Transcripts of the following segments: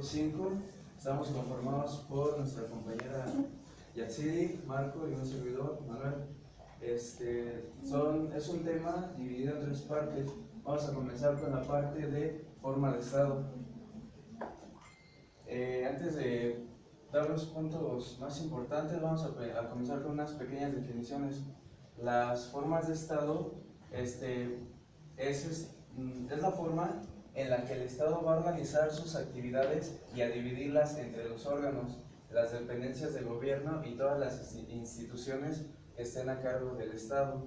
5. Estamos conformados por nuestra compañera Yatsiri, Marco y un servidor, Manuel. Es un tema dividido en 3 partes. Vamos a comenzar con la parte de forma de Estado. Antes de dar los puntos más importantes, vamos a comenzar con unas pequeñas definiciones. Las formas de Estado es la forma en la que el Estado va a organizar sus actividades y a dividirlas entre los órganos, las dependencias del gobierno y todas las instituciones que estén a cargo del Estado.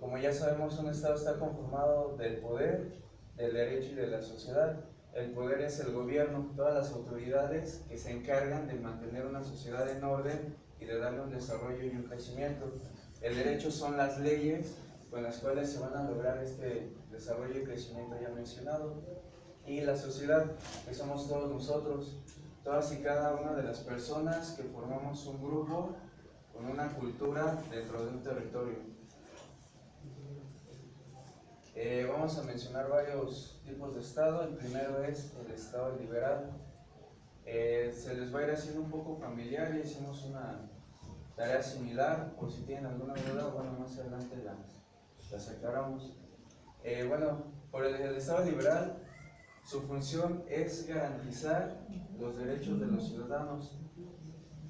Como ya sabemos, un Estado está conformado del poder, del derecho y de la sociedad. El poder es el gobierno, todas las autoridades que se encargan de mantener una sociedad en orden y de darle un desarrollo y un crecimiento. El derecho son las leyes con las cuales se van a lograr este desarrollo y crecimiento ya mencionado. Y la sociedad, que somos todos nosotros, todas y cada una de las personas que formamos un grupo con una cultura dentro de un territorio. Vamos a mencionar varios tipos de Estado. El primero es el Estado liberal. Se les va a ir haciendo un poco familiar, y hicimos una tarea similar, por si tienen alguna duda, bueno, más adelante las aclaramos. Por el Estado liberal, su función es garantizar los derechos de los ciudadanos.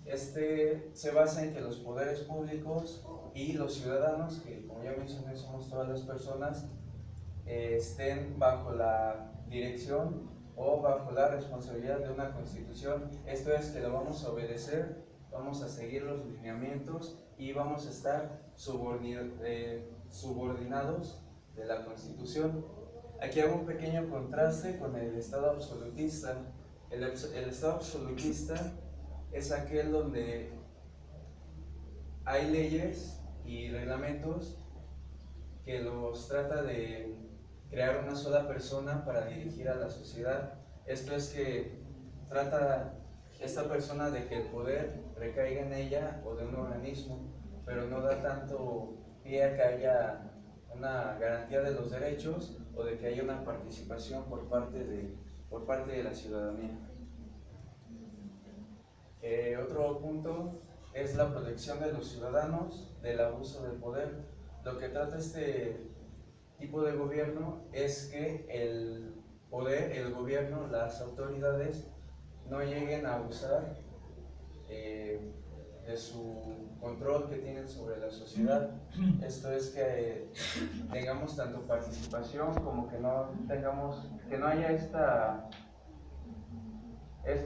Se basa en que los poderes públicos y los ciudadanos, que como ya mencioné somos todas las personas, estén bajo la dirección o bajo la responsabilidad de una constitución. Esto es que lo vamos a obedecer, vamos a seguir los lineamientos y vamos a estar subordinados de la constitución. Aquí hago un pequeño contraste con el Estado absolutista. El Estado absolutista es aquel donde hay leyes y reglamentos que los trata de crear una sola persona para dirigir a la sociedad. Esto es que trata esta persona de que el poder recaiga en ella o de un organismo, pero no da tanto pie a que haya una garantía de los derechos o de que haya una participación por parte de la ciudadanía. Otro punto es la protección de los ciudadanos del abuso del poder. Lo que trata este tipo de gobierno es que el poder, el gobierno, las autoridades no lleguen a abusar de su control que tienen sobre la sociedad. Esto es que tengamos tanto participación como que no haya este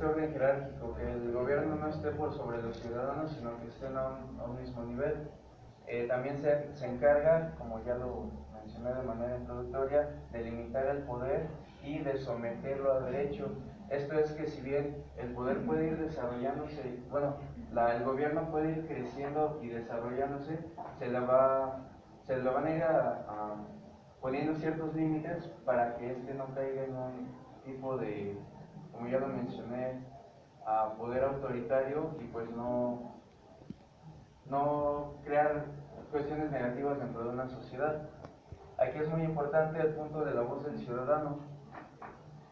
orden jerárquico, que el gobierno no esté por sobre los ciudadanos, sino que estén a un mismo nivel. También se encarga, como ya lo mencioné de manera introductoria, de limitar el poder y de someterlo al derecho. Esto es que si bien el poder puede ir desarrollándose, el gobierno puede ir creciendo y desarrollándose, se le van a ir poniendo ciertos límites para que no caiga en un tipo de, como ya lo mencioné, poder autoritario y pues no crear cuestiones negativas dentro de una sociedad. Aquí es muy importante el punto de la voz del ciudadano.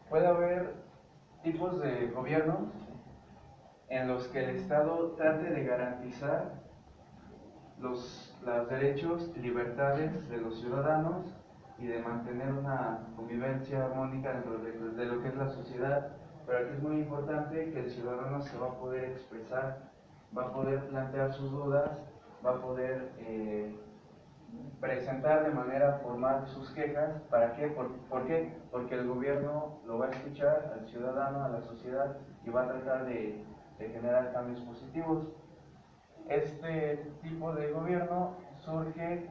Puede haber tipos de gobiernos en los que el Estado trate de garantizar los derechos y libertades de los ciudadanos y de mantener una convivencia armónica dentro de lo que es la sociedad. Pero aquí es muy importante que el ciudadano se va a poder expresar, va a poder plantear sus dudas, va a poder presentar de manera formal sus quejas. ¿Para qué? ¿Por qué? Porque el gobierno lo va a escuchar al ciudadano, a la sociedad, y va a tratar de generar cambios positivos. Este tipo de gobierno surge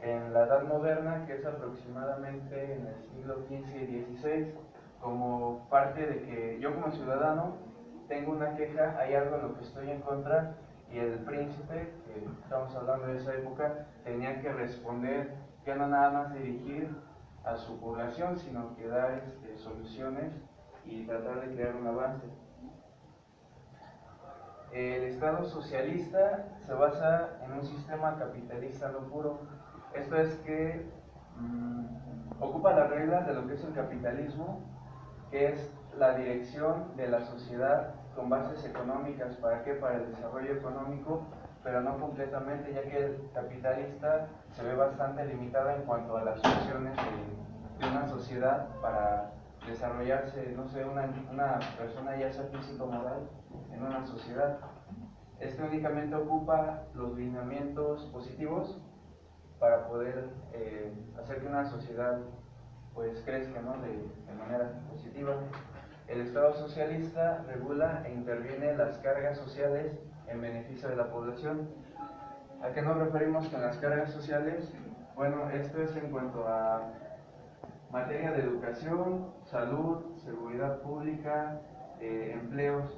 en la Edad Moderna, que es aproximadamente en el siglo XV y XVI, como parte de que yo como ciudadano tengo una queja, hay algo en lo que estoy en contra, y el príncipe, que estamos hablando de esa época, tenía que responder, que no nada más dirigir a su población, sino que dar soluciones y tratar de crear un avance. El Estado socialista se basa en un sistema capitalista no puro. Esto es que ocupa las reglas de lo que es el capitalismo, que es la dirección de la sociedad con bases económicas. ¿Para qué? Para el desarrollo económico, pero no completamente, ya que el capitalista se ve bastante limitado en cuanto a las funciones de una sociedad para desarrollarse, no sé, una persona ya sea físico moral en una sociedad. Este únicamente ocupa los lineamientos positivos para poder hacer que una sociedad pues crezca, ¿no?, de manera positiva. El Estado socialista regula e interviene las cargas sociales en beneficio de la población. ¿A qué nos referimos con las cargas sociales? Bueno, esto es en cuanto a materia de educación, salud, seguridad pública, empleos.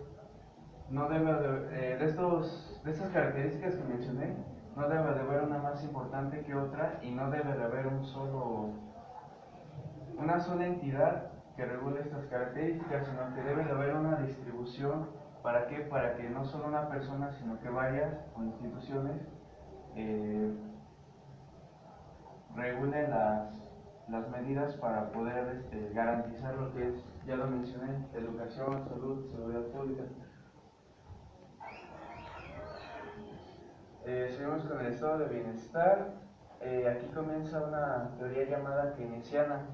No debe de estas características que mencioné, no debe de haber una más importante que otra, y no debe de haber una sola entidad que regule estas características, sino que debe de haber una distribución. ¿Para qué? Para que no solo una persona, sino que varias o instituciones regulen las medidas para poder garantizar lo que es, ya lo mencioné, educación, salud, seguridad pública. Seguimos con el estado de bienestar. Aquí comienza una teoría llamada keynesiana.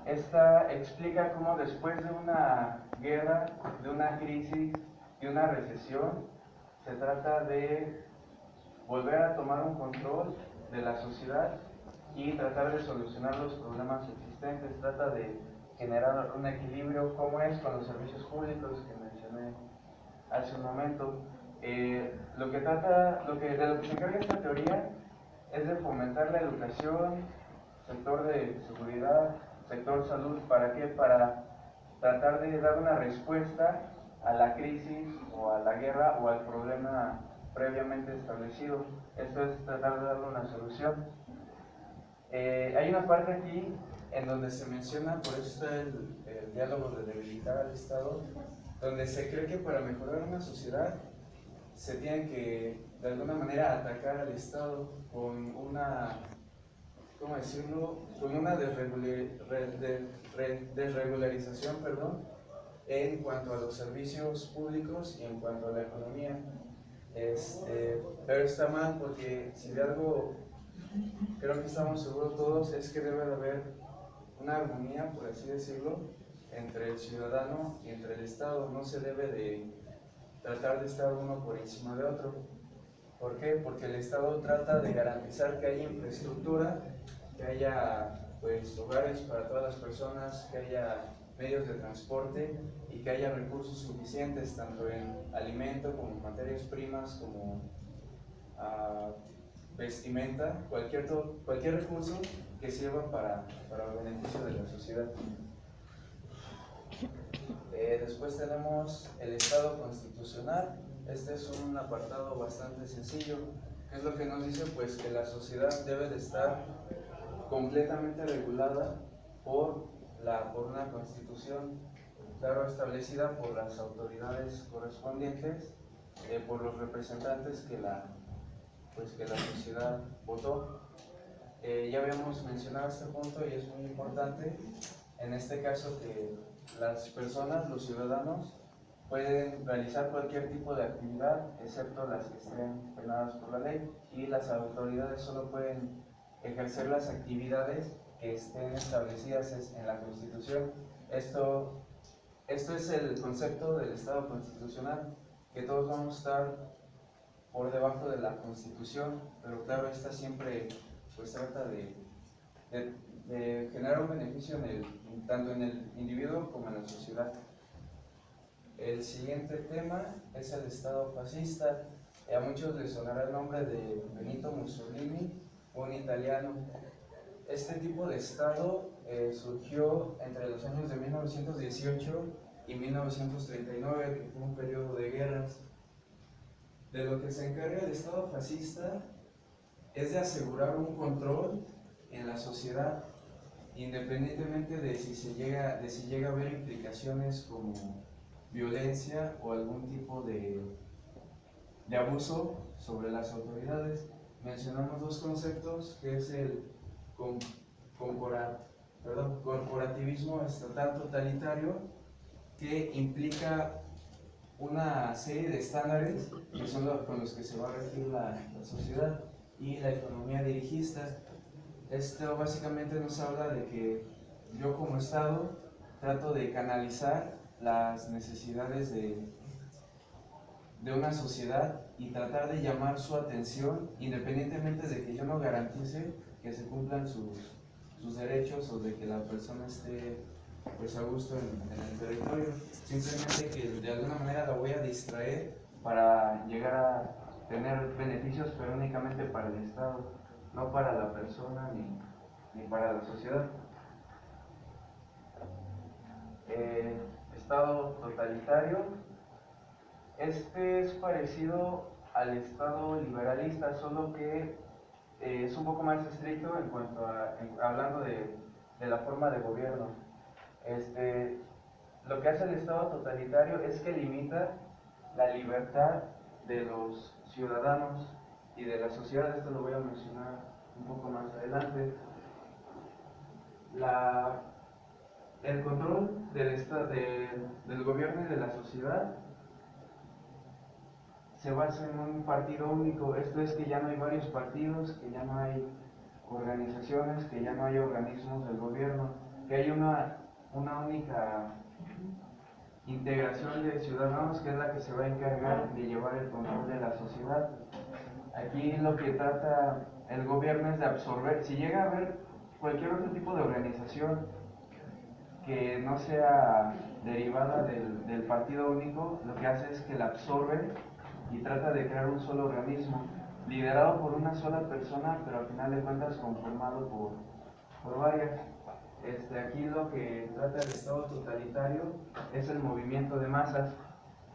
Esta explica cómo después de una guerra, de una crisis, de una recesión, se trata de volver a tomar un control de la sociedad y tratar de solucionar los problemas existentes. Trata de generar un equilibrio, como es con los servicios públicos que mencioné hace un momento. De lo que se encarga esta teoría es de fomentar la educación, sector de seguridad, sector salud. ¿Para qué? Para tratar de dar una respuesta a la crisis o a la guerra o al problema previamente establecido. Esto es tratar de darle una solución. Hay una parte aquí en donde se menciona, por eso está el diálogo de debilitar al Estado, donde se cree que para mejorar una sociedad se tiene que de alguna manera atacar al Estado con una, ¿cómo decirlo?, con una desregularización, en cuanto a los servicios públicos y en cuanto a la economía. Pero está mal, porque si de algo creo que estamos seguros todos, es que debe de haber una armonía, por así decirlo, entre el ciudadano y entre el Estado. No se debe de tratar de estar uno por encima de otro. ¿Por qué? Porque el Estado trata de garantizar que haya infraestructura, que haya pues hogares para todas las personas, que haya medios de transporte y que haya recursos suficientes, tanto en alimento como materias primas, como vestimenta, cualquier recurso que sirva para el beneficio de la sociedad. Después tenemos el Estado constitucional. Este es un apartado bastante sencillo. ¿Qué es lo que nos dice? Pues que la sociedad debe de estar completamente regulada por una constitución, claro, establecida por las autoridades correspondientes, por los representantes que la sociedad votó. Ya habíamos mencionado este punto y es muy importante, en este caso, que las personas, los ciudadanos, pueden realizar cualquier tipo de actividad, excepto las que estén penadas por la ley, y las autoridades solo pueden ejercer las actividades que estén establecidas en la Constitución. Esto es el concepto del Estado constitucional, que todos vamos a estar por debajo de la Constitución, pero claro, esta siempre pues trata de generar un beneficio tanto en el individuo como en la sociedad. El siguiente tema es el Estado fascista. A muchos les sonará el nombre de Benito Mussolini, un italiano. Este tipo de Estado surgió entre los años de 1918 y 1939, que fue un periodo de guerras. De lo que se encarga el Estado fascista es de asegurar un control en la sociedad, independientemente de si llega a haber implicaciones como violencia o algún tipo de abuso sobre las autoridades. Mencionamos dos conceptos, que es el corporativismo estatal totalitario que implica una serie de estándares que son con los que se va a regir la sociedad, y la economía dirigista. Esto básicamente nos habla de que yo como Estado trato de canalizar las necesidades de una sociedad y tratar de llamar su atención, independientemente de que yo no garantice que se cumplan sus derechos o de que la persona esté pues a gusto en el territorio. Simplemente que de alguna manera la voy a distraer para llegar a tener beneficios, pero únicamente para el Estado, no para la persona ni para la sociedad. Estado totalitario. Este es parecido al Estado liberalista, solo que es un poco más estricto en cuanto a, hablando de la forma de gobierno. Lo que hace el Estado totalitario es que limita la libertad de los ciudadanos y de la sociedad. Esto lo voy a mencionar un poco más adelante. El control del gobierno y de la sociedad se basa en un partido único. Esto es que ya no hay varios partidos, que ya no hay organizaciones, que ya no hay organismos del gobierno, que hay una única integración de ciudadanos que es la que se va a encargar de llevar el control de la sociedad. Aquí lo que trata el gobierno es de absorber, si llega a haber cualquier otro tipo de organización que no sea derivada del partido único, lo que hace es que la absorbe y trata de crear un solo organismo, liderado por una sola persona, pero al final de cuentas conformado por varias. Aquí lo que trata el Estado totalitario es el movimiento de masas,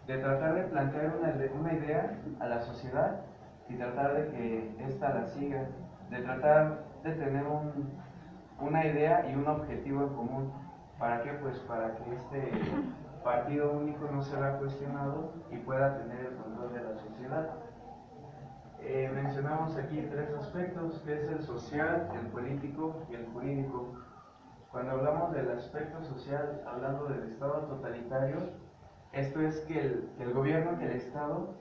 de tratar de plantear una idea a la sociedad y tratar de que ésta la siga, de tratar de tener una idea y un objetivo en común. ¿Para qué? Pues para que este partido único no se vea cuestionado y pueda tener el control de la sociedad. Mencionamos aquí tres aspectos, que es el social, el político y el jurídico. Cuando hablamos del aspecto social, hablando del Estado totalitario, esto es que el gobierno, que el Estado,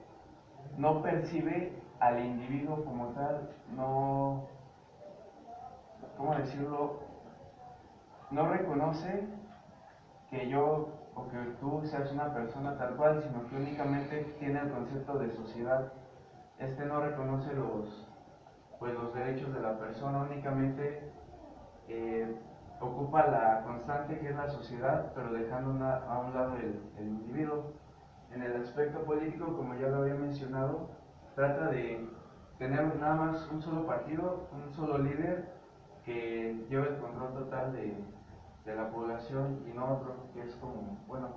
no percibe al individuo como tal, no, ¿cómo decirlo? No reconoce que yo o que tú seas una persona tal cual, sino que únicamente tiene el concepto de sociedad. No reconoce los derechos de la persona, únicamente ocupa la constante que es la sociedad, pero dejando a un lado el individuo. En el aspecto político, como ya lo había mencionado, trata de tener nada más un solo partido, un solo líder que lleve el control total de la población, y no otro, que es como, bueno,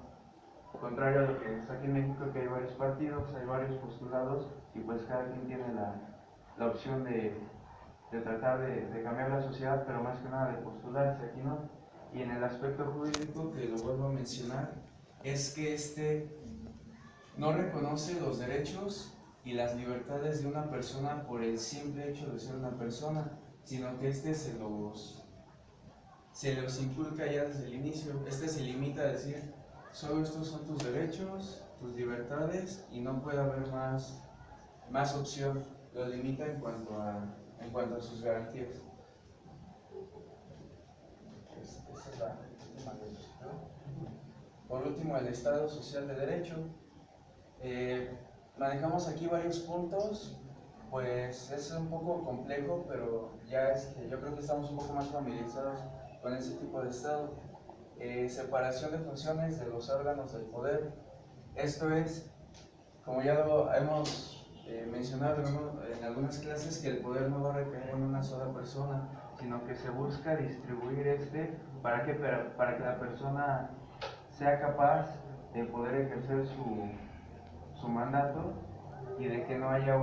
contrario a lo que está aquí en México, que hay varios partidos, hay varios postulados, y pues cada quien tiene la opción de tratar de cambiar la sociedad, pero más que nada de postularse. Aquí no. Y en el aspecto jurídico, que lo vuelvo a mencionar, es que no reconoce los derechos y las libertades de una persona por el simple hecho de ser una persona, sino que se los inculca ya desde el inicio. Se limita a decir, solo estos son tus derechos, tus libertades, y no puede haber más opción. Lo limita en cuanto a sus garantías. Esa es la última diapositiva. Por último, el Estado Social de Derecho. Manejamos aquí varios puntos, pues es un poco complejo, pero ya yo creo que estamos un poco más familiarizados con ese tipo de Estado. Separación de funciones de los órganos del poder. Esto es, como ya lo hemos mencionado en algunas clases, que el poder no va a recaer en una sola persona, sino que se busca distribuir para que la persona sea capaz de poder ejercer su mandato, y de que no haya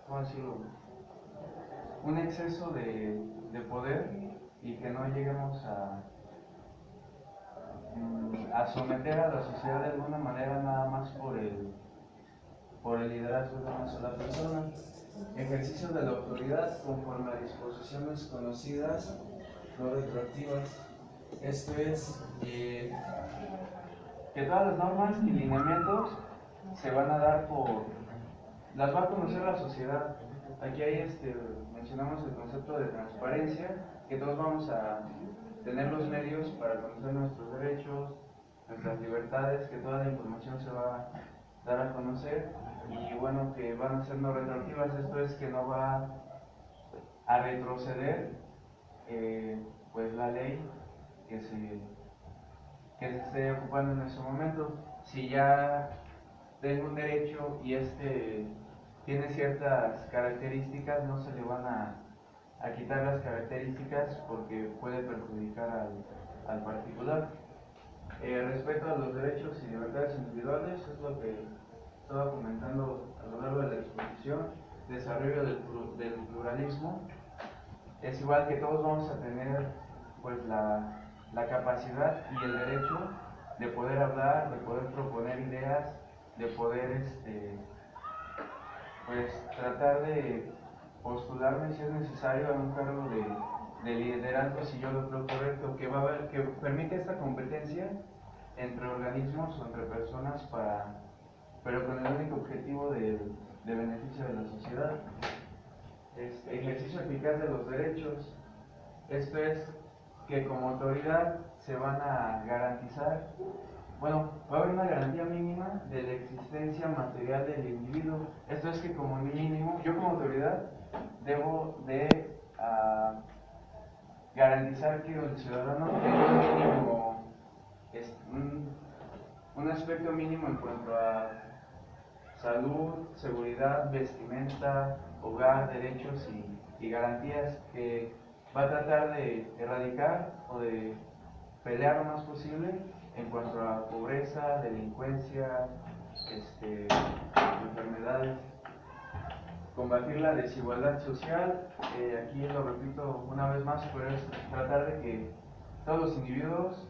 ¿cómo decirlo? Un exceso de poder, y que no lleguemos a someter a la sociedad de alguna manera, nada más por el liderazgo de una sola persona. Ejercicio de la autoridad conforme a disposiciones conocidas, no retroactivas. Esto es que todas las normas y lineamientos se van a dar las va a conocer la sociedad. Aquí mencionamos el concepto de transparencia, que todos vamos a tener los medios para conocer nuestros derechos, nuestras libertades, que toda la información se va a dar a conocer y bueno, que van a ser no retroactivas. Esto es que no va a retroceder pues la ley que se esté ocupando en ese momento. Si ya tengo un derecho y tiene ciertas características, no se le van a quitar las características porque puede perjudicar al particular. Respecto a los derechos y libertades individuales, es lo que estaba comentando a lo largo de la exposición, desarrollo del pluralismo. Es igual que todos vamos a tener pues la capacidad y el derecho de poder hablar, de poder proponer ideas, de poder pues tratar de postularme si es necesario a un cargo de liderazgo si yo lo creo correcto, que permite esta competencia entre organismos o entre personas pero con el único objetivo de beneficio de la sociedad. Ejercicio eficaz de los derechos. Esto es que como autoridad se van a garantizar, bueno, va a haber una garantía mínima de la existencia material del individuo. Esto es que como mínimo, yo como autoridad debo de garantizar que el ciudadano tenga un mínimo, un aspecto mínimo en cuanto a salud, seguridad, vestimenta, hogar, derechos y garantías que va a tratar de erradicar o de pelear lo más posible en cuanto a pobreza, delincuencia, enfermedades, combatir la desigualdad social. Aquí lo repito una vez más, pero es tratar de que todos los individuos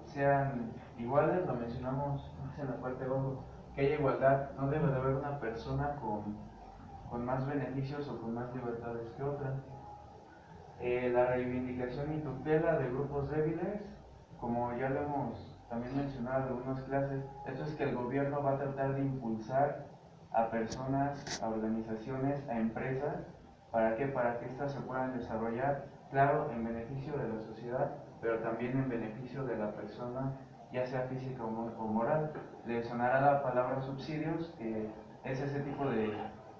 sean iguales, lo mencionamos en la parte de abajo, que haya igualdad, no debe de haber una persona con más beneficios o con más libertades que otra. La reivindicación y tutela de grupos débiles, como ya lo hemos también mencionado en algunas clases, esto es que el gobierno va a tratar de impulsar a personas, a organizaciones, a empresas, ¿para qué? Para que éstas se puedan desarrollar, claro, en beneficio de la sociedad, pero también en beneficio de la persona, ya sea física o moral. Le sonará la palabra subsidios, que es ese tipo de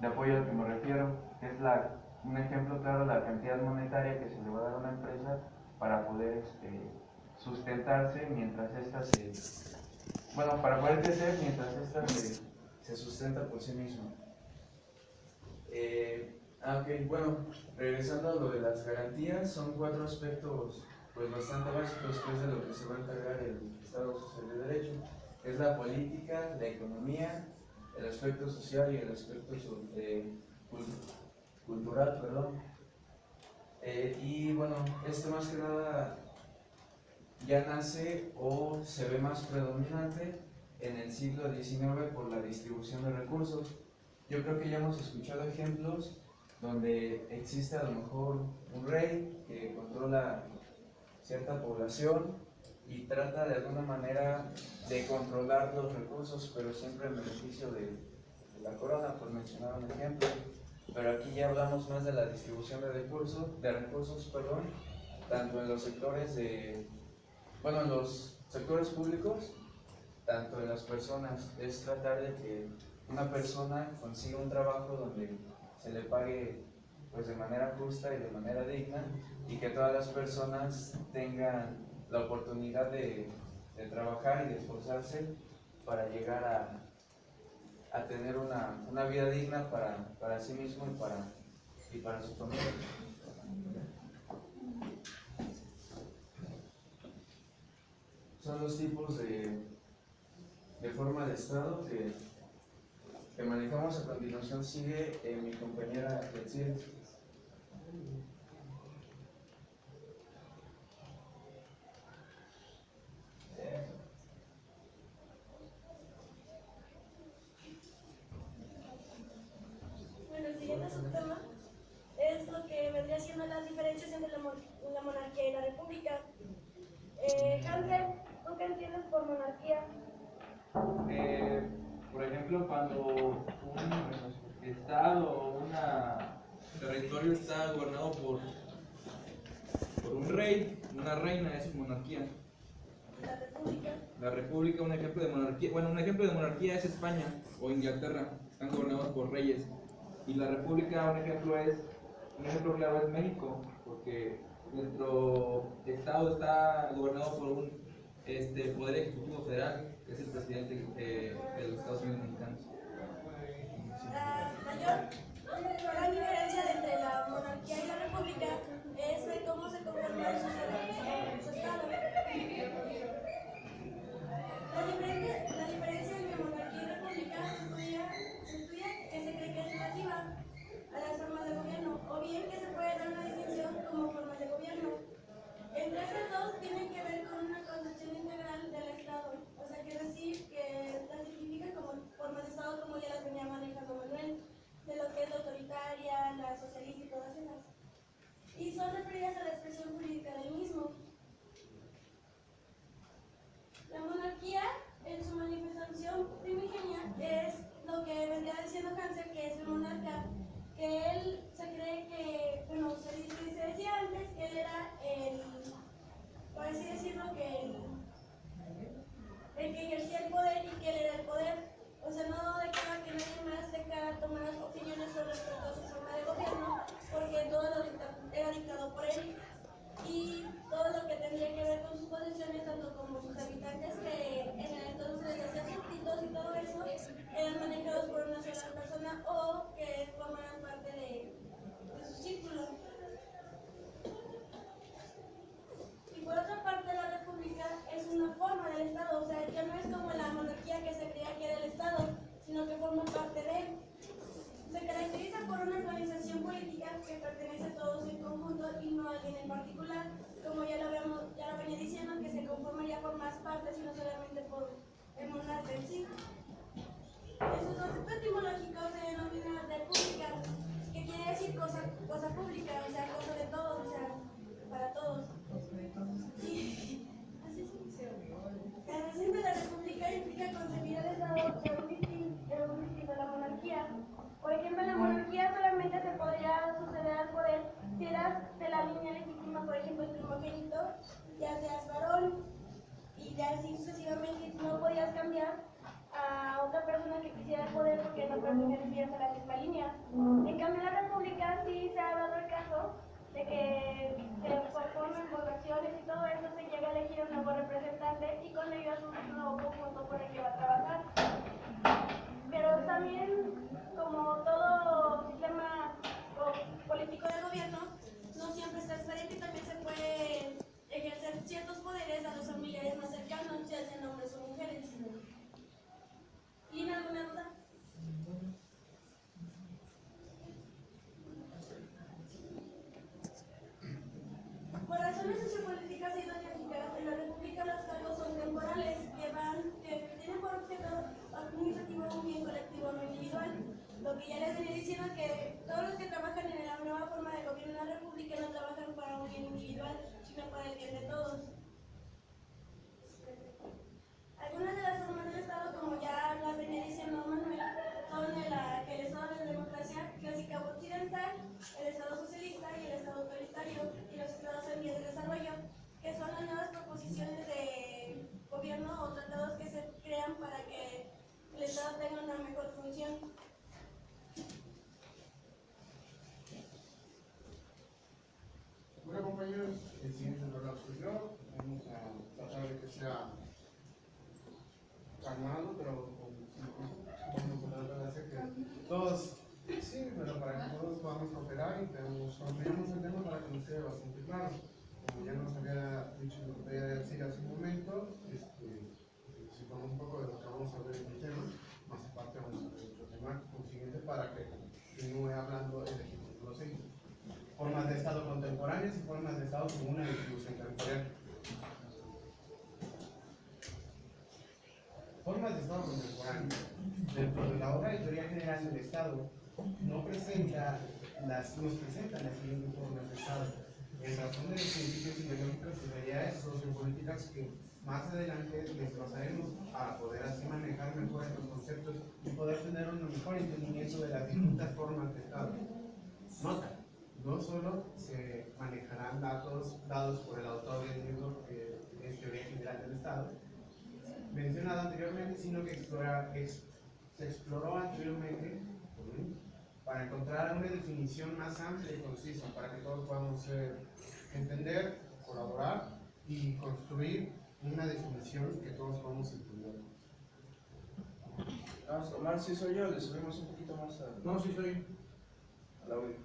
apoyo al que me refiero, que es un ejemplo claro de la cantidad monetaria que se le va a dar a una empresa para poder sustentarse mientras para poder crecer mientras se sustenta por sí misma. Bueno, regresando a lo de las garantías, son 4 aspectos pues bastante básicos, que es de lo que se va a encargar el Estado Social de Derecho. Es la política, la economía, el aspecto social y el aspecto cultural, perdón. Y bueno, esto más que nada ya nace o se ve más predominante en el siglo XIX por la distribución de recursos. Yo creo que ya hemos escuchado ejemplos donde existe a lo mejor un rey que controla cierta población y trata de alguna manera de controlar los recursos, pero siempre en beneficio de la corona, por mencionar un ejemplo. Pero aquí ya hablamos más de la distribución de recursos, tanto en los sectores en los sectores públicos, tanto en las personas. Es tratar de que una persona consiga un trabajo donde se le pague pues de manera justa y de manera digna, y que todas las personas tengan la oportunidad de trabajar y de esforzarse para llegar a tener una vida digna para sí mismo y para su familia. Son los tipos de forma de Estado que manejamos. A continuación sigue mi compañera Yetsil. Bueno, siguiendo Hansel, ¿tú qué entiendes por monarquía? Por ejemplo, cuando un estado o un territorio está gobernado por un rey, una reina, eso es monarquía. ¿La república? La república, un ejemplo de monarquía, bueno, un ejemplo de monarquía es España o Inglaterra, están gobernados por reyes. Y la república, un ejemplo claro es México, porque nuestro estado está gobernado por un poder ejecutivo federal, que es el presidente de los Estados Unidos mexicanos. La gran diferencia entre la monarquía y la república es de cómo se conforma su estado. La diferencia entre monarquía y república se estudia que se cree que es relativa a las formas de gobierno, o bien que se puede dar una distinción como formas de gobierno. Entre estas dos tienen que ver con una concepción integral del Estado, o sea, que decir que las significa como formas de Estado como ya las venía manejando Manuel, de lo que es la autoritaria, la socialista y todas esas. Y son referidas a la expresión jurídica del mismo. La monarquía, en su manifestación primigenia, es lo que vendría diciendo Hansel, que es el monarca, que él se cree que, bueno, se decía antes que él era por así decirlo, el que ejercía el poder y que él era el poder. O sea, no dejaba que nadie más dejara tomar opiniones con respecto a su forma de gobierno, porque todo era dictado por él. Y todo lo que tendría que ver con sus posesiones, tanto como sus habitantes, que en el entonces les hacían súbditos y todo eso, eran manejados por una sola persona o que formaran parte de su círculo. Y por otra parte, la república es una forma del Estado, o sea, ya no es como la monarquía que se creía que era el Estado, sino que forma parte de él. Se caracteriza por una organización política que pertenece a todos en conjunto y no a alguien en particular, como ya lo venía diciendo, que se conforma ya por más partes y no solamente por el monarca en sí. En su concepto etimológico se denomina república, que quiere decir cosa pública, o sea, cosa de todos, o sea, para todos. Y el resumen de la república implica concebir el Estado de un distinto a la monarquía. Por ejemplo, en la monarquía solamente se podría suceder al poder si eras de la línea legítima, por ejemplo, el primogénito, ya seas varón, y ya así sucesivamente no podías cambiar a otra persona que quisiera el poder porque no pertenecías a la misma línea. En cambio, en la república sí se ha dado el caso de que se formen votaciones y todo eso, se llega a elegir un nuevo representante y con ello un nuevo conjunto por el que va a trabajar. Pero también, como todo sistema político de gobierno, no siempre es transparente y también se puede ejercer ciertos poderes a los familiares más cercanos, ya sean hombres o mujeres. ¿Tiene alguna duda? Por razones sociopolíticas y ideológicas, en la República los cargos son temporales, que tienen por objeto administrativo un bien colectivo no individual. Lo que ya les venía diciendo es que todos los que trabajan en la nueva forma de gobierno en la República no trabajan para un bien individual, sino para el bien de todos. Algunas de las formas del Estado, como ya las venía diciendo Manuel, son el Estado de la democracia clásica occidental, el Estado socialista y el Estado autoritario, y los estados en vías de desarrollo, que son las nuevas proposiciones de gobierno o tratados que se crean para que el Estado tenga una mejor función. Bueno, compañeros, el siguiente programa soy yo. Vamos a tratar de que sea calmado, pero vamos a tratar de hacer que todos, sí, pero para que todos podamos cooperar y construyamos el tema para que nos quede bastante claro. Como ya nos había dicho decir hace un momento, si ponemos un poco de lo que vamos a ver en el tema, más aparte vamos a ver otro tema consiguiente para que continúe hablando el ejecutivo seguido. Formas de Estado contemporáneas y formas de Estado como una distribución territorial. Formas de Estado contemporáneas. Dentro de la obra de Teoría General del Estado nos presenta las siguientes formas de Estado. en razón de los principios ideológicos y realidades sociopolíticas que más adelante desglosaremos para poder así manejar mejor estos conceptos y poder tener un mejor entendimiento de las distintas formas de Estado. Nota, no solo se manejarán datos dados por el autor del libro, que es Teoría General del Estado, mencionado anteriormente, sino que se exploró anteriormente para encontrar una definición más amplia y concisa para que todos podamos entender, colaborar y construir una definición que todos podamos entender. Omar, si soy yo, le subimos un poquito más a... No, sí soy. al audio.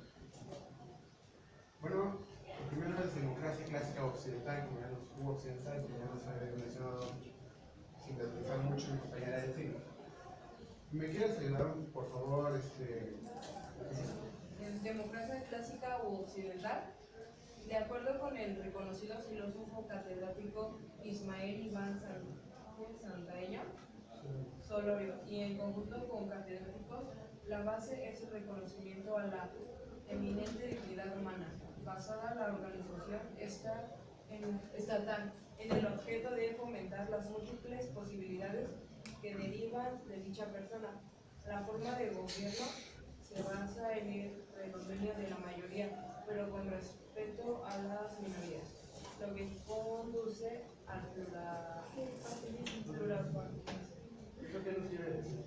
Bueno, lo primero es democracia clásica occidental, como ya nos hubo occidental, como ya nos había mencionado sin desplazar mucho mi compañera de cine. ¿Me quieres ayudar, por favor? En democracia clásica u occidental, de acuerdo con el reconocido filósofo catedrático Ismael Iván Santaella Solorio, y en conjunto con catedráticos, la base es el reconocimiento a la eminente dignidad humana, basada en la organización estatal, en el objeto de fomentar las múltiples posibilidades que derivan de dicha persona. La forma de gobierno se basa en el predominio de la mayoría, pero con respeto a las minorías, lo que conduce al pluralismo. ¿Eso qué nos quiere decir?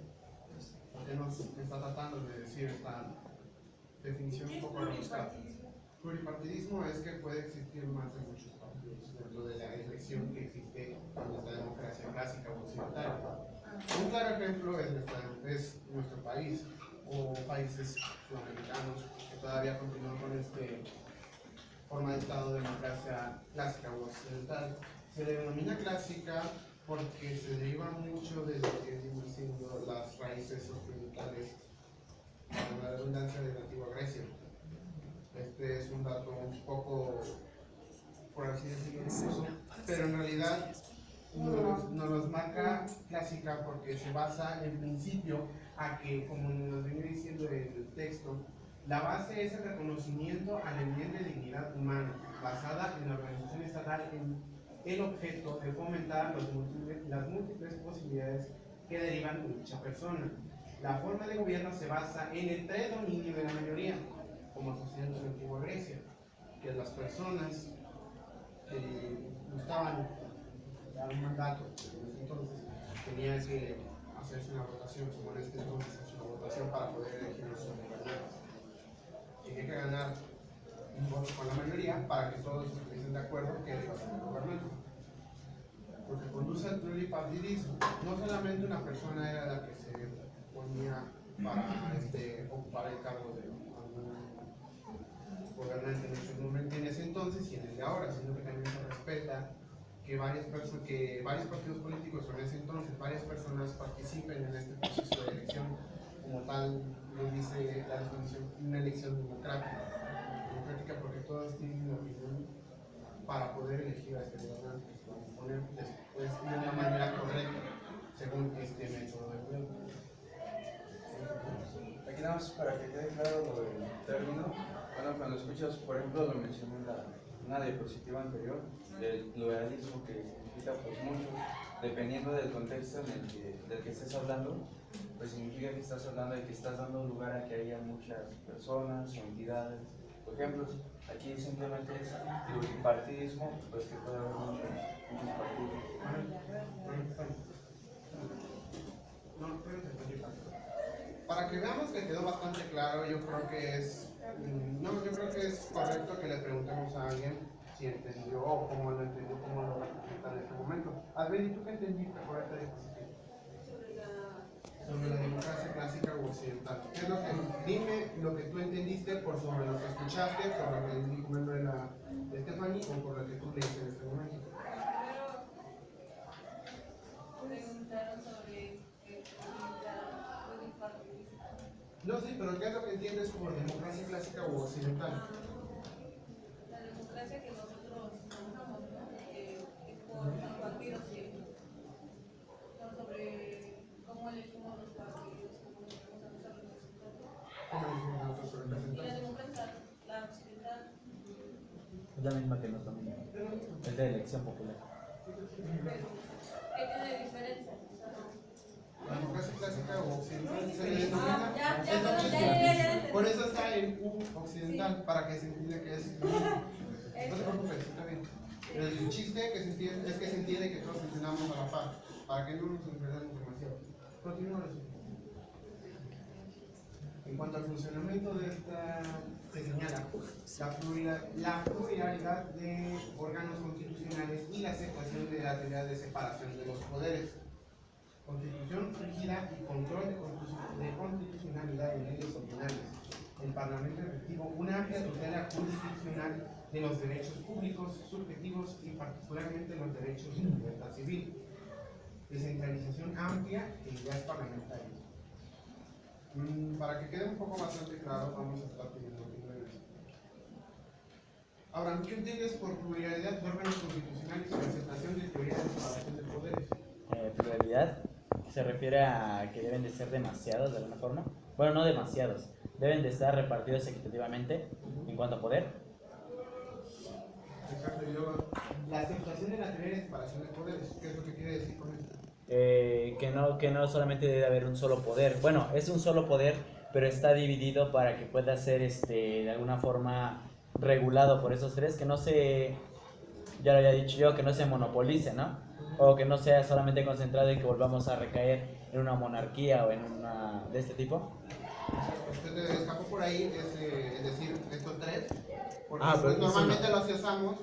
¿Qué nos está tratando de decir esta definición un poco rebuscada? Pluripartidismo es que puede existir más de muchos partidos dentro de la elección que existe en nuestra democracia clásica o occidental. Un claro ejemplo es nuestro país o países sudamericanos que todavía continúan con esta forma de Estado de democracia clásica o occidental. Se le denomina clásica porque se deriva mucho de lo que vienen siendo las raíces occidentales, con la redundancia de la antigua Grecia. Este es un dato un poco, por así decirlo, difuso, pero en realidad nos los marca clásica porque se basa en principio a que, como nos viene diciendo el texto, la base es el reconocimiento a la eminente dignidad humana, basada en la organización estatal en el objeto de fomentar las múltiples posibilidades que derivan de dicha persona. La forma de gobierno se basa en el predominio de la mayoría, como sucedió en la antigua Grecia, que las personas que gustaban dar un mandato en ese entonces tenía que hacerse una votación, como en este entonces hace una votación para poder elegir a sus gobernantes. Tenía que ganar un voto con la mayoría para que todos estuviesen de acuerdo que él iba a ser el gobernante. Lo que conduce al pluripartidismo, no solamente una persona era la que se ponía para ocupar el cargo de algún gobernante en ese entonces y en el de ahora, sino que también se respeta que varios partidos políticos o en ese entonces varias personas participen en este proceso de elección, como tal lo dice la definición, una elección democrática porque todos tienen una opinión para poder elegir a este gobernante que se va a imponer después de una manera correcta según este método de gobierno. Aquí nada más para que quede claro lo del término. Bueno, cuando escuchas, por ejemplo, lo mencioné en una diapositiva anterior, del pluralismo, que significa pues mucho, dependiendo del contexto del que estés hablando, pues significa que estás hablando de que estás dando lugar a que haya muchas personas o entidades o ejemplos. Aquí simplemente es pluripartidismo, pues que puede haber muchos partidos. Para que veamos que quedó bastante claro, yo creo que es correcto que le preguntemos a alguien si entendió o cómo lo entendió, cómo lo representa en este momento. Adri, ¿tú qué entendiste por esta diapositiva? Sobre la democracia clásica u occidental. Dime lo que tú entendiste por sobre lo que escuchaste, por lo que dijo el nombre de Stephanie o por lo que tú leíste en este momento. Preguntaron sobre No, sí, pero ¿qué es lo que entiendes por democracia clásica u occidental? la democracia que nosotros manejamos, ¿no? Es por los partidos sobre cómo elegimos los partidos, cómo elegimos a nuestros representantes. ¿Cómo elegimos a nuestros Y la representantes? democracia, la occidental. la misma que nos domina. Es de elección popular. ¿Qué tiene diferencia? La democracia clásica o occidental se le Ah, denomina. ya Es lo entendí. mismo. Por eso está el U occidental, para que se entienda que es. No te preocupes, está bien. El chiste que se entiende, es que se entiende que todos entendamos a la par, para que no nos enredemos demasiado. Continúa. En cuanto al funcionamiento de esta, se señala la pluralidad de órganos constitucionales y la aceptación de la teoría de separación de los poderes. Constitución rígida y control de constitucionalidad en leyes ordinarias. El Parlamento efectivo una amplia tutela jurisdiccional de los derechos públicos, subjetivos y particularmente los derechos de libertad civil. Descentralización amplia e ideas parlamentarias. Para que quede un poco bastante claro, vamos a estar pidiendo opiniones. Ahora, ¿qué entiendes por pluralidad de órganos constitucionales y aceptación de teoría de separación de poderes? Pluralidad se refiere a que deben de ser demasiados de alguna forma. Bueno, no demasiados. Deben de estar repartidos equitativamente en cuanto a poder. Exacto, y luego, la aceptación de la teoría de separación de poderes, ¿qué es lo que quiere decir con esto? Que no solamente debe haber un solo poder. Bueno, es un solo poder, pero está dividido para que pueda ser de alguna forma regulado por esos tres, que no se, ya lo había dicho yo, que no se monopolice, ¿no? O que no sea solamente concentrado y que volvamos a recaer en una monarquía o en una de este tipo. Usted te escapó por ahí, es decir, estos tres, porque pero normalmente los usamos,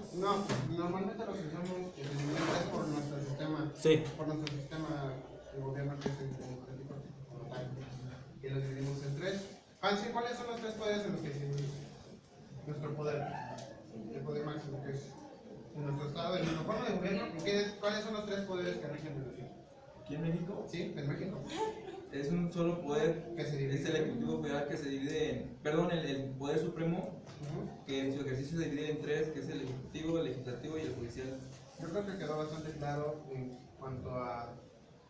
normalmente los usamos tres por nuestro sistema, Sí. por nuestro sistema de gobierno que es el democrático, que los dividimos en tres. Hansi, ¿cuáles son los tres poderes en los que se divide nuestro poder? El poder máximo, que es en nuestro estado, en nuestra forma de gobierno, ¿cuáles son los tres poderes que rigen en México? ¿Aquí en México? Sí, en México. Es un solo poder, Que se divide. es el Ejecutivo Federal que se divide en, perdón, el Poder Supremo, que en su ejercicio se divide en tres, que es el Ejecutivo, el Legislativo y el Judicial. Yo creo que quedó bastante claro en cuanto a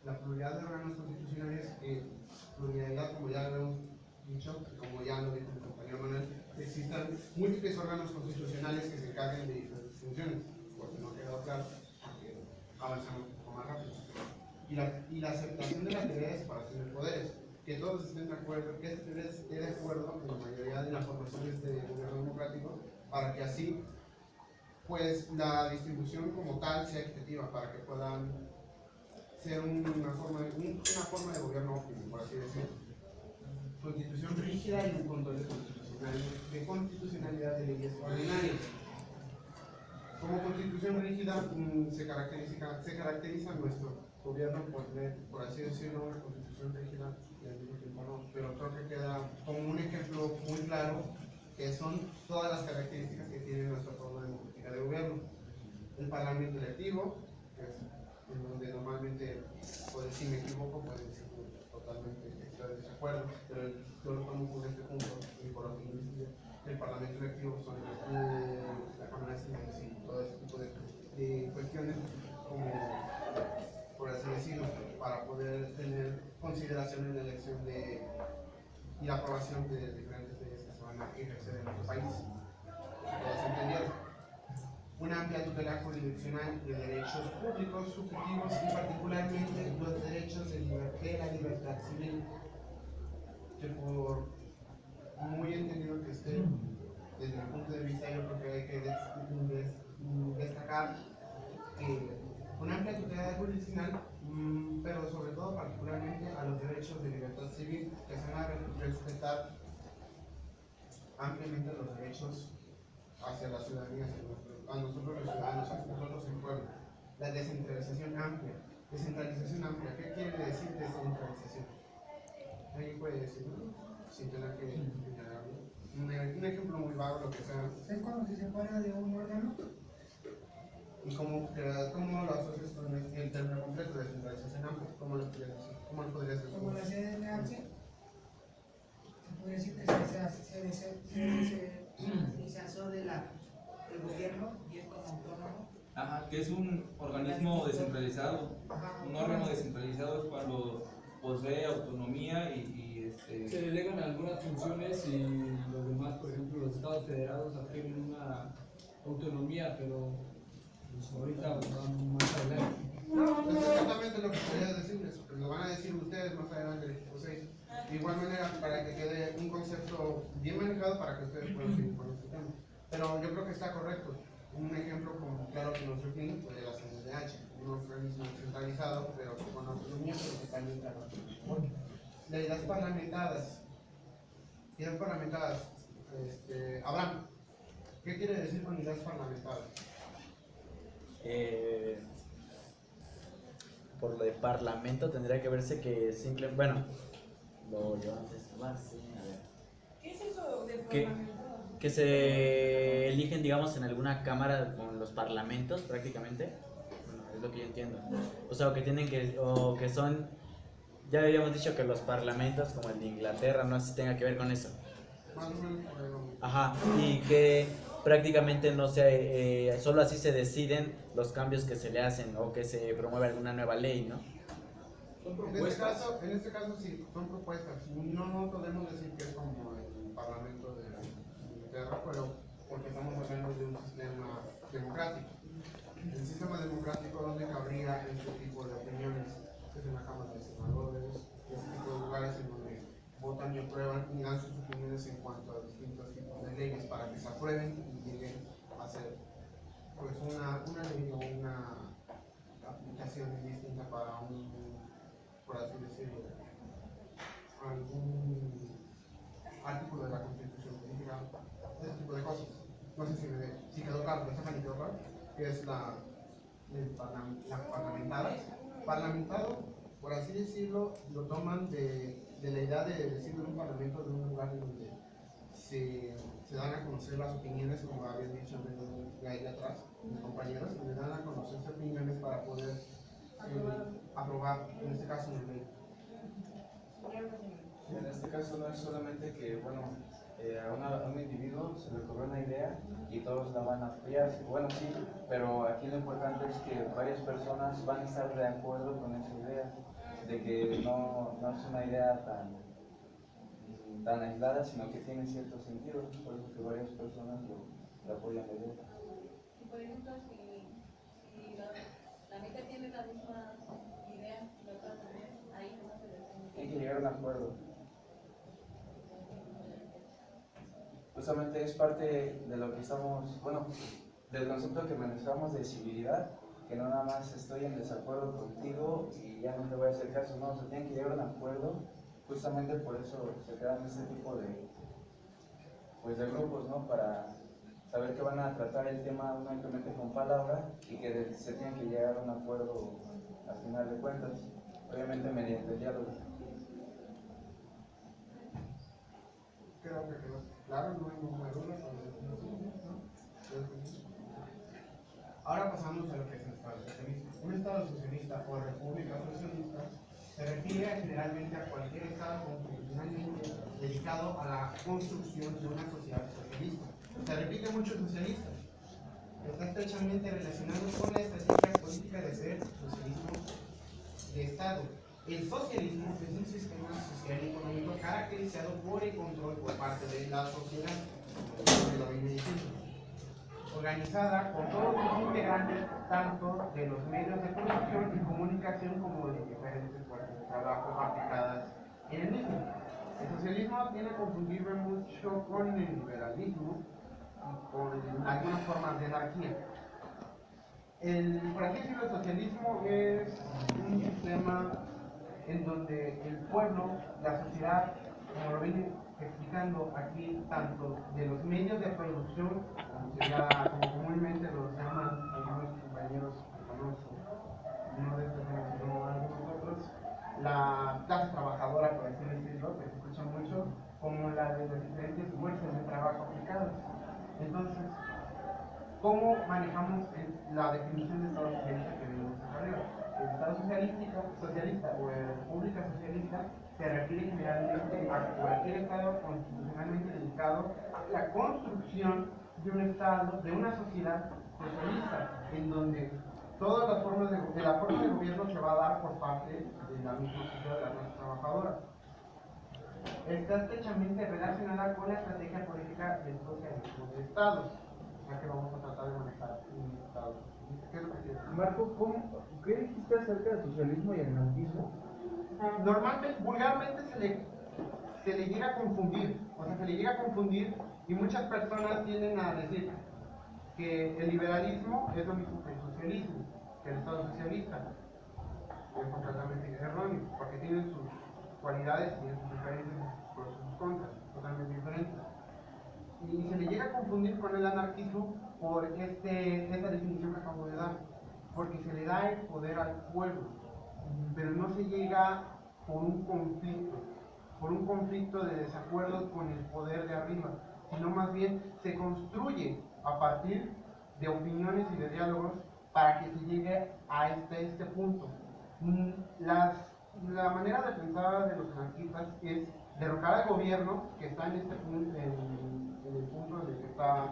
la pluralidad de órganos constitucionales, pluralidad, como ya lo hemos dicho, como ya lo dijo mi compañero Manuel, existen múltiples órganos constitucionales que se encarguen de diferentes funciones, porque no quedó claro, avanzamos un poco más rápido. Y la aceptación de la teoría de separación de poderes, que todos estén de acuerdo, que esta teoría esté de acuerdo en la mayoría de las formaciones de gobierno democrático, para que así pues la distribución como tal sea equitativa, para que puedan ser una forma de gobierno óptimo, por así decirlo. Constitución rígida y un control de constitucionalidad de leyes ordinarias. Como constitución rígida se caracteriza nuestro gobierno por así decirlo, una constitución rígida y al mismo tiempo no, pero creo que queda como un ejemplo muy claro que son todas las características que tiene nuestra forma democrática de gobierno. El parlamento electivo, que es en donde normalmente, pues, si me equivoco, pueden decir totalmente estoy de desacuerdo, pero yo lo tomo por este punto y por lo que yo el parlamento electivo son la Cámara de Senadores y todo ese tipo de cuestiones como, por así decirlo, para poder tener consideración en la elección y la aprobación de diferentes leyes que se van a ejercer en nuestro país. Todos entendieron. Una amplia tutela jurisdiccional de derechos públicos, subjetivos y particularmente los derechos de la libertad civil, que por muy entendido que esté, desde mi punto de vista, yo creo que hay que destacar que una amplia tutela jurisdiccional, pero sobre todo particularmente a los derechos de libertad civil, que se van a respetar ampliamente los derechos hacia la ciudadanía, a nosotros los ciudadanos, a nosotros el pueblo. La descentralización amplia. Descentralización amplia, ¿qué quiere decir descentralización? Alguien puede decir, ¿no? Sin tener que señalarlo. Un ejemplo muy vago, lo que sea. ¿Es cuando se separa de un órgano? ¿Y cómo lo asocias con el término completo de descentralización amplia? ¿Cómo lo podrías decir? ¿Cómo lo podrías decir? Como la CDMH, se puede decir que se asó del gobierno y es como autónomo. Ajá, que es un organismo descentralizado. Un órgano descentralizado es cuando posee autonomía se delegan algunas funciones y los demás, por ejemplo, los estados federados adquieren una autonomía, pero pues, ahorita vamos más adelante. No, es exactamente lo que quería decirles, que lo van a decir ustedes más adelante en el equipo 6. De igual manera, para que quede un concepto bien manejado para que ustedes puedan seguir con este tema. Pero yo creo que está correcto. Un ejemplo como claro que nuestro fin fue de la CNDH, un organismo centralizado, pero con autonomía, pero que también trabaja. Leyes parlamentadas. Ideas parlamentadas. Abraham, ¿qué quiere decir con ideas parlamentadas? Por lo de parlamento tendría que verse que simple, bueno, lo llevamos esto más, sí, a ver. ¿Qué es eso de ¿Qué? parlamento? Que se eligen, digamos, en alguna cámara con los parlamentos, prácticamente. Bueno, es lo que yo entiendo. O sea, o que tienen que, o que son, ya habíamos dicho que los parlamentos, como el de Inglaterra, no sé si tenga que ver con eso. Más o menos por ahí vamos. Ajá, y que prácticamente no se, solo así se deciden los cambios que se le hacen o que se promueve alguna nueva ley, ¿no? Son En propuestas. este caso sí, son propuestas. No podemos decir que es como el Parlamento de Inglaterra, pero porque estamos hablando de un sistema democrático. El sistema democrático donde cabría este tipo de opiniones, que es en la Cámara de Senadores, este tipo de lugares en donde votan y aprueban y dan sus opiniones en cuanto a distintos tipos de leyes para que se aprueben y lleguen a ser pues una ley o una aplicación distinta para un, por así decirlo, algún artículo de la Constitución política, ese tipo de cosas. No sé si quedó claro, pero Stephanie quedó claro, que es la parlamentada. Parlamentado, por así decirlo, lo toman de la idea de decirlo en un parlamento, de un lugar en donde se dan a conocer las opiniones, como habían dicho de ahí atrás, mis compañeros, donde dan a conocer sus opiniones para poder aprobar, en este caso, una ley. En este caso no es solamente que, bueno, a un individuo se le ocurrió una idea y todos la van a apoyar. Bueno, sí, pero aquí lo importante es que varias personas van a estar de acuerdo con esa idea, de que no es una idea tan aislada, sino que tiene cierto sentido, por eso que varias personas lo apoyan la idea. Y por ejemplo, si la gente tiene la misma idea y la otra también, ahí no se defiende. Hay que llegar a un acuerdo. Justamente es parte de lo que estamos, bueno, del concepto que manejamos de civilidad, que no nada más estoy en desacuerdo contigo y ya no te voy a hacer caso, no, se tienen que llegar a un acuerdo, justamente por eso se crean este tipo pues de grupos, ¿no? Para saber que van a tratar el tema únicamente con palabra y que se tienen que llegar a un acuerdo al final de cuentas, obviamente mediante el diálogo. Creo que quedó claro, no hay ninguna duda sobre eso. Ahora pasamos a lo que es el Estado socialista. Un Estado socialista o república socialista se refiere generalmente a cualquier Estado constitucionalmente dedicado a la construcción de una sociedad socialista. Se repite mucho socialista. Está estrechamente relacionado con la estrategia política de ser socialismo de Estado. El socialismo es un sistema social y económico caracterizado por el control por parte de la sociedad, como lo viene diciendo, organizada con todos los integrantes, tanto de los medios de producción y comunicación como de los diferentes fuerzas de trabajo aplicadas en el mismo. El socialismo tiene confundido mucho con el liberalismo y con algunas formas de anarquía. Por así decirlo, el socialismo es un sistema en donde el pueblo, la sociedad, como lo viene explicando aquí, tanto de los medios de producción, como comúnmente los llaman algunos compañeros, uno de estos mencionó a nosotros, la clase trabajadora, por así decirlo, que se escucha mucho, como la de las diferentes fuerzas de trabajo aplicadas. Entonces, ¿cómo manejamos la definición de Estado socialista que vimos arriba? El Estado socialista o la República socialista se refiere generalmente a cualquier Estado constitucionalmente dedicado a la construcción de un Estado, de una sociedad socialista, en donde todas las formas de la forma de gobierno se va a dar por parte de la misma sociedad, de la clase trabajadora. Está estrechamente relacionada con la estrategia política del socialismo de Estado. ya que vamos a tratar de manejar un Estado. ¿Qué es lo que quieres? Marco, ¿qué dijiste acerca del socialismo y el anarquismo? Normalmente, vulgarmente se le llega a confundir, o sea, se le llega a confundir y muchas personas tienden a decir que el liberalismo es lo mismo que el socialismo, que el Estado socialista. Es completamente erróneo, porque tienen sus cualidades y sus diferencias, sus contras, totalmente diferentes. Y se le llega a confundir con el anarquismo por esta definición que acabo de dar, porque se le da el poder al pueblo, pero no se llega por un conflicto de desacuerdo con el poder de arriba, sino más bien se construye a partir de opiniones y de diálogos para que se llegue a este punto. La manera de pensar de los anarquistas es derrocar al gobierno que está en este punto, en el punto en el que está,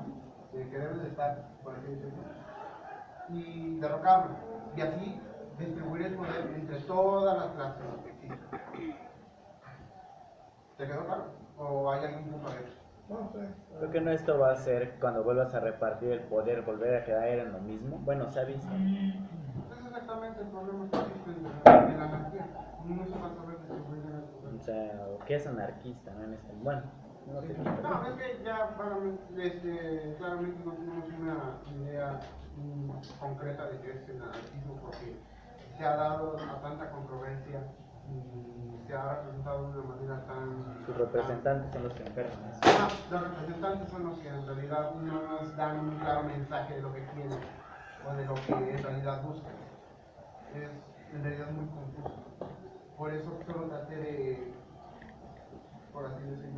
en el que debe de estar, por así decirlo, y derrocarlo, y así distribuir el poder entre todas las clases que existen. ¿Te quedó claro? ¿O hay algún punto de eso? No sé. Creo que no esto va a ser cuando vuelvas a repartir el poder, volver a quedar en lo mismo. Bueno, se ha visto. Es exactamente el problema que existe en la anarquía. No se va a saber distribuir el poder. O sea, ¿qué es anarquista? ¿No? Bueno, no te entiendo. No, es que ya claramente no tenemos una idea concreta de qué es el anarquismo porque se ha dado a tanta controversia y se ha representado de una manera tan... Sus representantes son los que enferman. Los representantes son los que en realidad no nos dan un claro mensaje de lo que quieren o de lo que en realidad buscan. Es en realidad muy confuso. Por eso solo traté de, por así decirlo,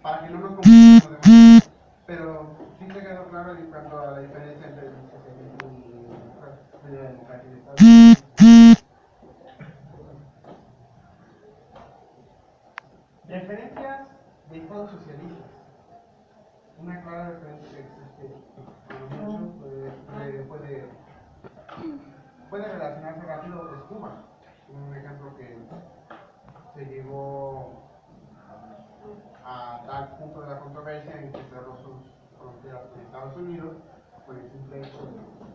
para que no nos confundamos demasiado. Pero sí te quedó claro en cuanto a la diferencia entre el socialismo y la democracia de Estados Unidos. Referencias de estados socialistas. Una clara referencia que existe a lo mucho puede relacionarse rápido es Cuba. Un ejemplo que se llegó a tal punto de la controversia en que cerró sus fronteras con Estados Unidos por el simple hecho,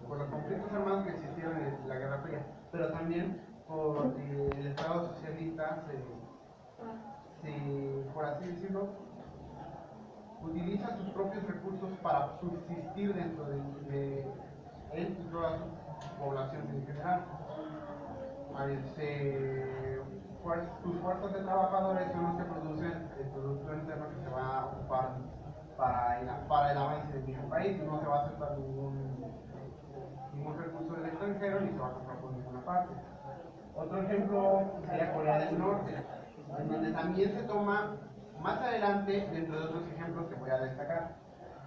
por los conflictos armados que existieron en la Guerra Fría, pero también porque el Estado socialista por así decirlo, utiliza sus propios recursos para subsistir dentro de él y toda su población en general. Sus fuerzas de trabajadores son los que producen el producto interno que se va a ocupar para el avance de ningún país, y no se va a aceptar ningún recurso del extranjero ni se va a comprar por ninguna parte. Otro ejemplo sería Corea del Norte, en donde también se toma más adelante, dentro de otros ejemplos que voy a destacar,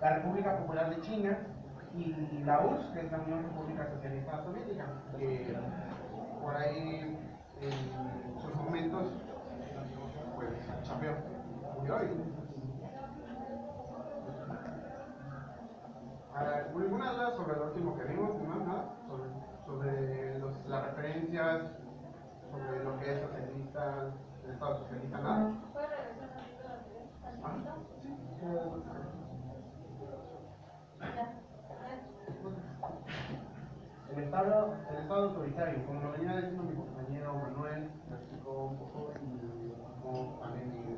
la República Popular de China y la URSS, que es la Unión República Socialista Soviética, que por ahí en sus momentos pues chambeó, murió. ¿Alguna duda sobre lo último que vimos? ¿No? ¿Nada? Sobre las referencias, sobre lo que es socialista, el Estado socialista, nada. ¿Puede regresar un poquito a la anterior? El Estado autoritario, como lo venía diciendo mi compañero Manuel, me explicó un poco y como también mi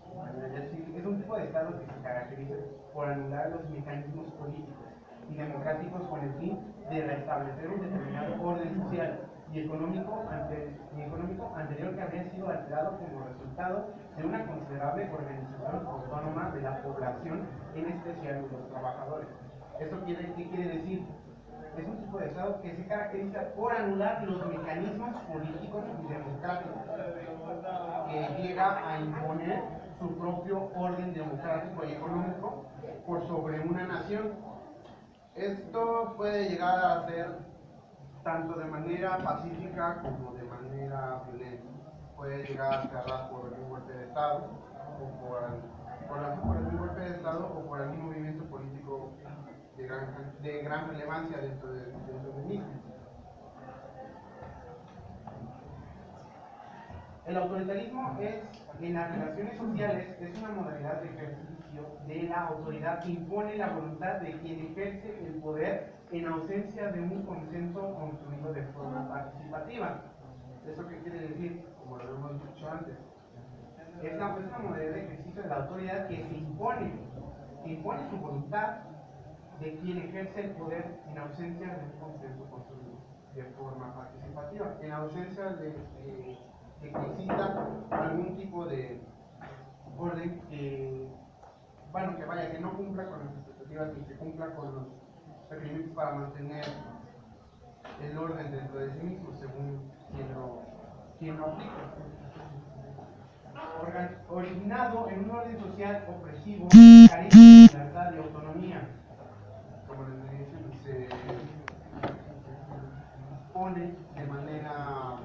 compañera Jessy, es un tipo de Estado que se caracteriza por anular los mecanismos políticos y democráticos con el fin de restablecer un determinado orden social y económico anterior que había sido alterado como resultado de una considerable organización autónoma de la población, en especial de los trabajadores. ¿Qué quiere decir? Es un tipo de Estado que se caracteriza por anular los mecanismos políticos y democráticos, que llega a imponer su propio orden democrático y económico por sobre una nación. Esto puede llegar a ser tanto de manera pacífica como de manera violenta. Puede llegar a cerrar por un golpe de Estado, o por el golpe de Estado, o por algún movimiento político de gran relevancia dentro del mismo. El autoritarismo en las relaciones sociales es una modalidad de ejercicio de la autoridad que impone la voluntad de quien ejerce el poder en ausencia de un consenso construido de forma participativa. ¿Eso qué quiere decir? Como lo hemos dicho antes. Es una modalidad de ejercicio de la autoridad que se impone su voluntad de quien ejerce el poder en ausencia de un consenso construido de forma participativa, en ausencia de que exista algún tipo de orden que no cumpla con las expectativas y que cumpla con los requerimientos para mantener el orden dentro de sí mismo, según quien lo aplica. Originado en un orden social opresivo, carente de libertad y autonomía, como les dije, se pone de manera,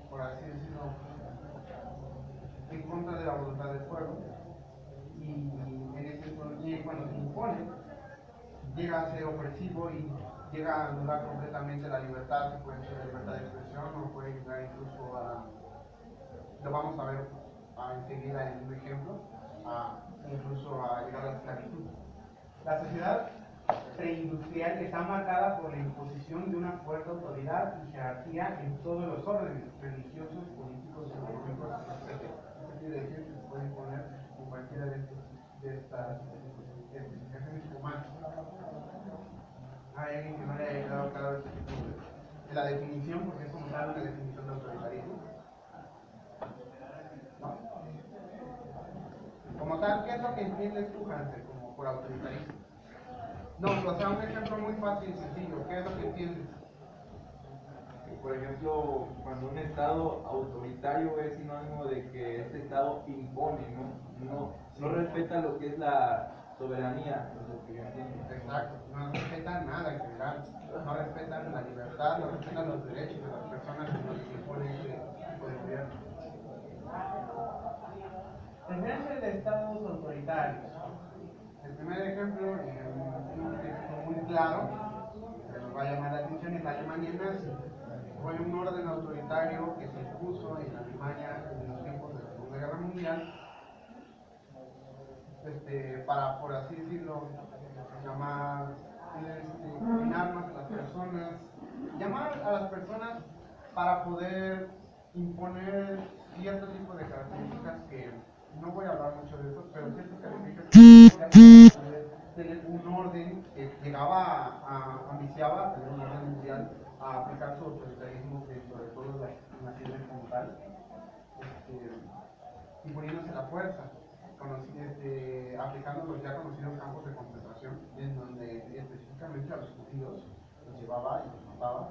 por así decirlo, en contra de la voluntad del pueblo, y cuando se impone, llega a ser opresivo y llega a anular completamente la libertad, que puede ser la libertad de expresión, o puede llegar incluso a, lo vamos a ver enseguida en un ejemplo, incluso a llegar a la esclavitud. La sociedad preindustrial está marcada por la imposición de una fuerte autoridad y jerarquía en todos los órdenes, religiosos, políticos, económicos, etc. Eso quiere decir que se puede imponer en cualquiera de estas especificaciones humanas. Hay alguien que no le haya quedado claro este tipo de la definición, porque es como tal una definición de autoritarismo. ¿No? Como tal, ¿qué es lo que entiendes tú, Hansel, como por autoritarismo? No, o sea, un ejemplo muy fácil y sencillo. ¿Qué es lo que entiendes? Por ejemplo, cuando un Estado autoritario es sinónimo de que este Estado impone, no respeta lo que es la soberanía, es lo que yo entiendo. Exacto, no respetan nada en general, no respetan la libertad, no respetan los derechos de las personas que nos impone ese tipo de gobierno. Tendencia de estados autoritarios. El primer ejemplo, un ejemplo muy claro, que nos va a llamar la atención, es la Alemania nazi. Fue un orden autoritario que se impuso en Alemania en los tiempos de la Segunda Guerra Mundial, para, por así decirlo, llamar en armas a las personas, llamar a las personas para poder imponer cierto tipo de características que no voy a hablar mucho de eso, pero ciertas características para poder tener un orden que ambiciaba tener un orden mundial, a aplicar su autoritarismo dentro de todas las naciones como tal, imponiéndose la fuerza, aplicando los ya conocidos campos de concentración, en donde específicamente a los judíos los llevaba y los mataba,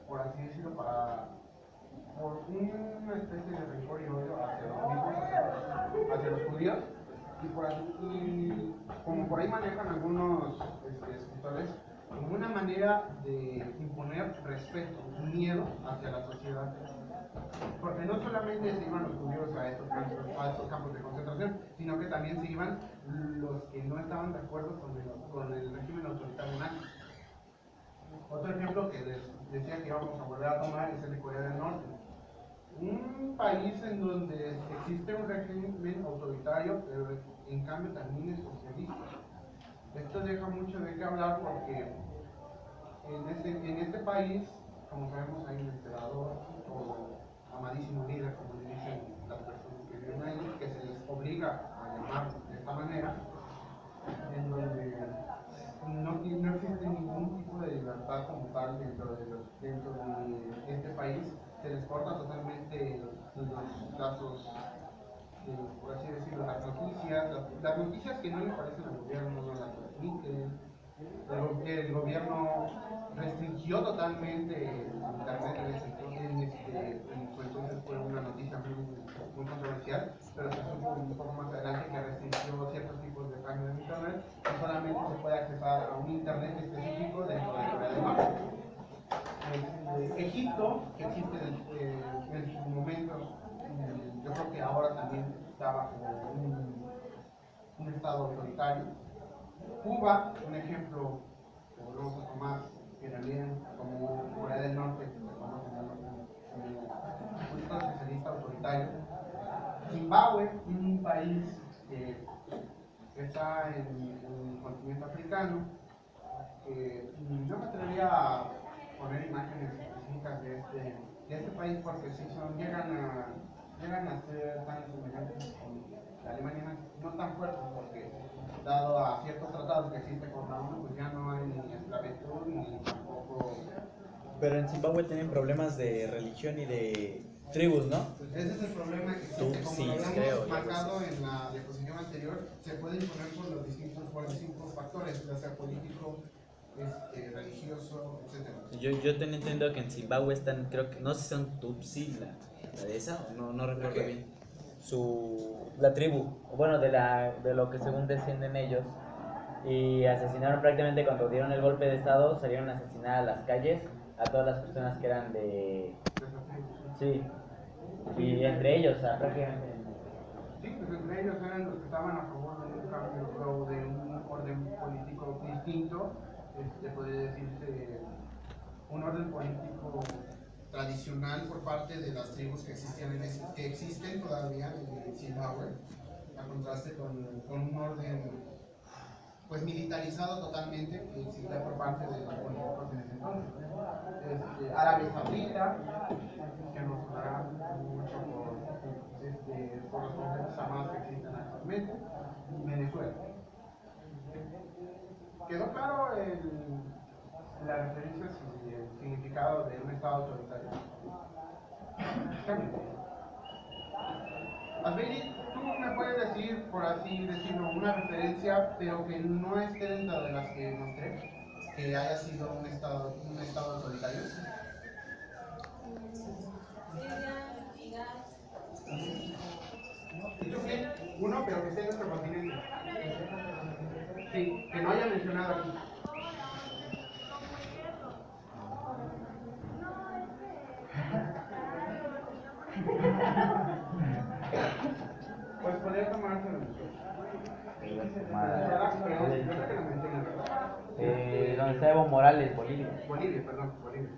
por así decirlo, por una especie de rencor y odio hacia los mismos, hacia los judíos, y como por ahí manejan algunos escritores, como una manera de imponer respeto, miedo hacia la sociedad. Porque no solamente se iban los judíos a estos campos de concentración, sino que también se iban los que no estaban de acuerdo con el régimen autoritario nazi. Otro ejemplo que les decía que íbamos a volver a tomar es el de Corea del Norte. Un país en donde existe un régimen autoritario, pero en cambio también es socialista. Esto deja mucho de qué hablar porque en este país, como sabemos, hay un emperador o amadísimo líder, como le dicen las personas que viven ahí, que se les obliga a llamar de esta manera, en donde no existe ningún tipo de libertad como tal dentro de este país. Se les corta totalmente los lazos, por así decirlo, las noticias que no le parecen al gobierno no las transmiten. El gobierno restringió totalmente el internet en ese entonces fue una noticia muy controversial, pero se supo un poco más adelante que restringió ciertos tipos de páginas de internet y solamente se puede accesar a un internet específico dentro de Corea del Norte. Egipto, que existe en su momento, yo creo que ahora también está bajo un estado autoritario. Cuba, un ejemplo que volvemos a tomar, que también como Corea del Norte se conoce como un estado socialista autoritario. Zimbabue, un país que está en el continente africano, que no me atrevería a poner imágenes específicas de este país porque sí llegan a ser tan semejantes con la Alemania nazi, no tan fuertes porque dado a ciertos tratados que existen con la ONU, pues ya no hay ni esclavitud ni tampoco. Pero en Zimbabue tienen problemas de religión y de tribus, ¿no? Pues ese es el problema que existe, como Sí, lo habíamos creo, ya marcado en la diapositiva anterior, se puede imponer por distintos factores, ya sea político, religioso, etc. Yo tengo entendido que en Zimbabue están, creo que, no sé si son Tutsi, la de esa, o no recuerdo qué? bien. La tribu, bueno, de lo que según descienden ellos, y asesinaron prácticamente cuando dieron el golpe de estado, salieron a asesinar a las calles a todas las personas que eran de... Sí, y entre ellos, o sea, prácticamente... Sí, pues entre ellos eran los que estaban a favor de un cambio o de un orden político distinto, puede decirse un orden político tradicional por parte de las tribus que que existen todavía en Zimbabue, a contraste con un orden pues militarizado totalmente que existe por parte de los políticos en ese entonces. Arabia Saudita, que nos sonará mucho por los conflictos armados que existen actualmente, Venezuela. ¿Quedó claro las referencias y el significado de un Estado autoritario? Asbiri, tú me puedes decir, por así decirlo, una referencia, pero que no esté dentro de las que mostré, que haya sido un Estado autoritario. Siria, Irak. ¿Y tú quién? Uno, pero que esté en nuestro continente. Sí, que no haya mencionado aquí. Pues podría tomárselo después. Donde está Evo Morales, Bolivia. Bolivia, perdón, Bolivia.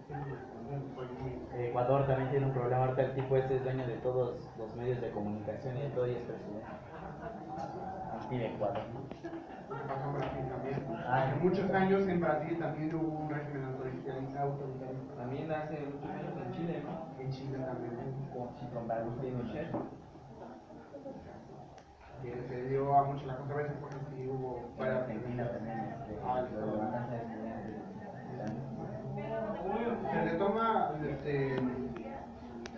Ecuador también tiene un problema, ahorita el tipo ese es dueño de todos los medios de comunicación y de todo y es presidente. Aquí en Ecuador. Lo que pasó en Brasil también. Ah, Hace muchos años en Brasil también hubo un régimen autoritario. También hace muchos años en Chile, ¿no? En Chile también. con Barbudo Pinochet. Que se dio a mucho la controversia porque sí hubo varias. Argentina también, lo de matanza de estudiantes.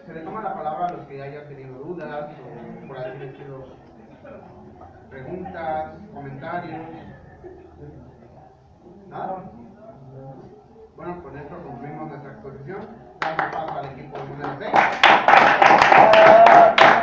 Se le toma la palabra a los que hayan tenido dudas o por así decirlo, preguntas, comentarios. ¿Nada? Bueno, con esto concluimos nuestra exposición. Damos paso al equipo